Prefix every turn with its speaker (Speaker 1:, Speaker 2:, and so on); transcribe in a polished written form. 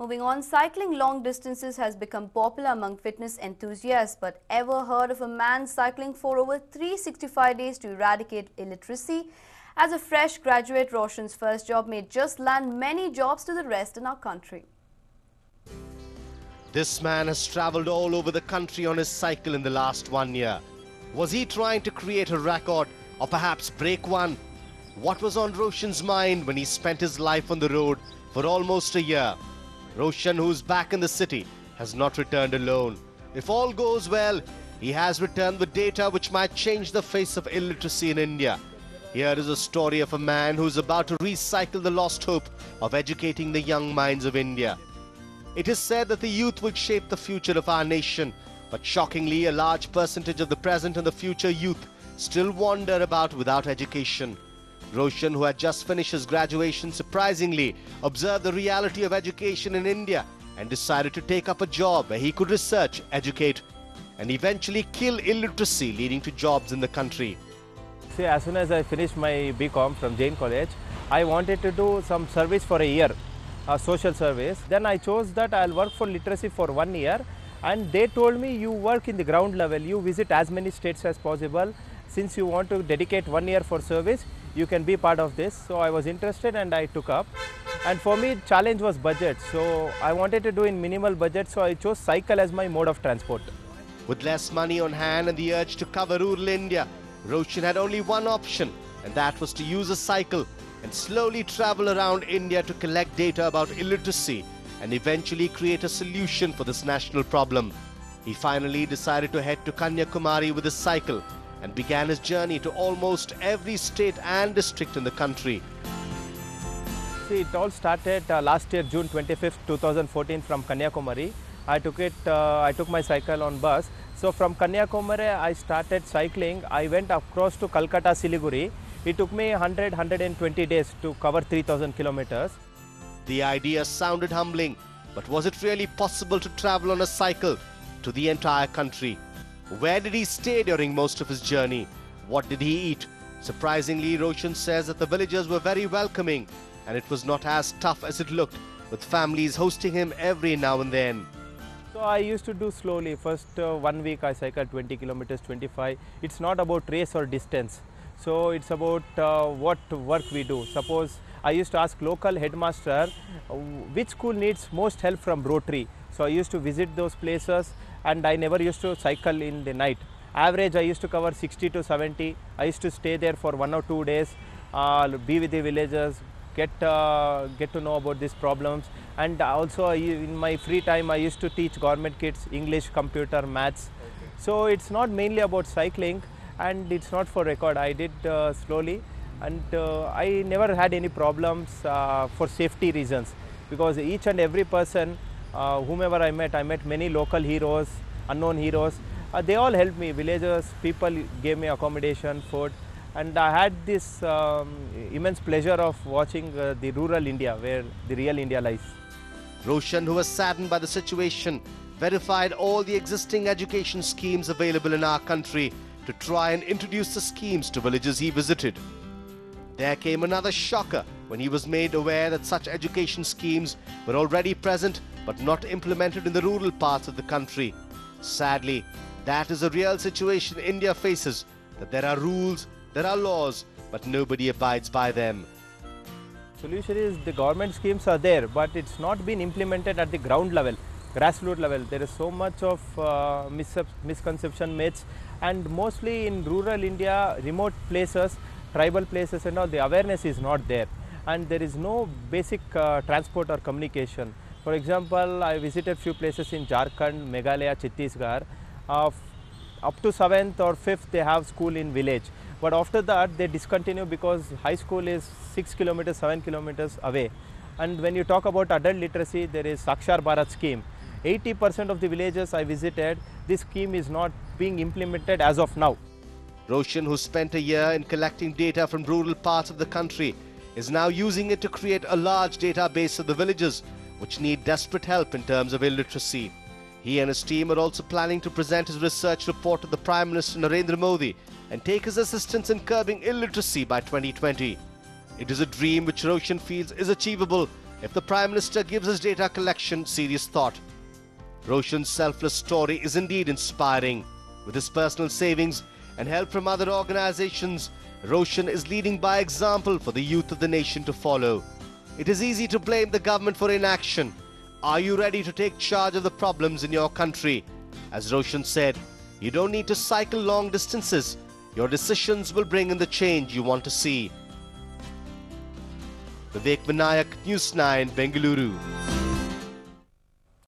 Speaker 1: Moving on, cycling long distances has become popular among fitness enthusiasts, but ever heard of a man cycling for over 365 days to eradicate illiteracy? As a fresh graduate, Roshan's first job may just land many jobs to the rest in our country.
Speaker 2: This man has travelled all over the country on his cycle in the last 1 year. Was he trying to create a record or perhaps break one? What was on Roshan's mind when he spent his life on the road for almost a year? Roshan, who's back in the city, has not returned alone. If all goes well, he has returned with data which might change the face of illiteracy in India. Here is a story of a man who's about to recycle the lost hope of educating the young minds of India. It is said that the youth will shape the future of our nation, but shockingly, a large percentage of the present and the future youth still wander about without education. Roshan, who had just finished his graduation, surprisingly observed the reality of education in India and decided to take up a job where he could research, educate and eventually kill illiteracy, leading to jobs in the country.
Speaker 3: See, as soon as I finished my BCom from Jain College, I wanted to do some service for a year, social service. Then I chose that I'll work for literacy for 1 year, and they told me you work in the ground level, you visit as many states as possible. Since you want to dedicate 1 year for service, you can be part of this. So I was interested and I took up. And for me, challenge was budget. So I wanted to do in minimal budget, so I chose cycle as my mode of transport.
Speaker 2: With less money on hand and the urge to cover rural India, Roshan had only one option, and that was to use a cycle and slowly travel around India to collect data about illiteracy and eventually create a solution for this national problem. He finally decided to head to Kanyakumari with his cycle and began his journey to almost every state and district in the country.
Speaker 3: See, it all started last year, June 25th, 2014 from Kanyakumari. I took my cycle on bus. So from Kanyakumari, I started cycling. I went across to Calcutta, Siliguri. It took me 120 days to cover 3,000 kilometers.
Speaker 2: The idea sounded humbling, but was it really possible to travel on a cycle to the entire country? Where did he stay during most of his journey? What did he eat? Surprisingly, Roshan says that the villagers were very welcoming and it was not as tough as it looked, with families hosting him every now and then.
Speaker 3: So I used to do slowly. First 1 week I cycled 20 kilometers, 25. It's not about race or distance. So it's about what work we do. Suppose I used to ask local headmaster which school needs most help from Rotary. So I used to visit those places and I never used to cycle in the night. Average I used to cover 60 to 70. I used to stay there for 1 or 2 days, be with the villagers, get to know about these problems. And also in my free time I used to teach government kids English, computer, maths. Okay. So it's not mainly about cycling and it's not for record. I did slowly, and I never had any problems for safety reasons, because each and every person, whomever I met many local heroes, unknown heroes. They all helped me. Villagers, people gave me accommodation, food, and I had this immense pleasure of watching the rural India, where the real India lies.
Speaker 2: Roshan, who was saddened by the situation, verified all the existing education schemes available in our country to try and introduce the schemes to villages he visited. There came another shocker when he was made aware that such education schemes were already present but not implemented in the rural parts of the country. Sadly, that is a real situation India faces, that there are rules, there are laws, but nobody abides by them.
Speaker 3: Solution is the government schemes are there, but it's not been implemented at the ground level, grassroots level. There is so much of misconception, myths, and mostly in rural India, remote places, tribal places and all, the awareness is not there, and there is no basic transport or communication. For example, I visited few places in Jharkhand, Meghalaya, Chhattisgarh. Up to 7th or 5th they have school in village, but after that they discontinue because high school is 6 kilometers, 7 kilometers away. And when you talk about adult literacy, there is Sakshar Bharat scheme. 80% of the villages I visited, this scheme is not being implemented as of now.
Speaker 2: Roshan, who spent a year in collecting data from rural parts of the country, is now using it to create a large database of the villages which need desperate help in terms of illiteracy. He and his team are also planning to present his research report to the Prime Minister Narendra Modi and take his assistance in curbing illiteracy by 2020. It is a dream which Roshan feels is achievable, if the Prime Minister gives his data collection serious thought. Roshan's selfless story is indeed inspiring. With his personal savings and help from other organizations, Roshan is leading by example for the youth of the nation to follow. It is easy to blame the government for inaction. Are you ready to take charge of the problems in your country? As Roshan said, you don't need to cycle long distances. Your decisions will bring in the change you want to see. Vivek Vinayak, News9, Bengaluru.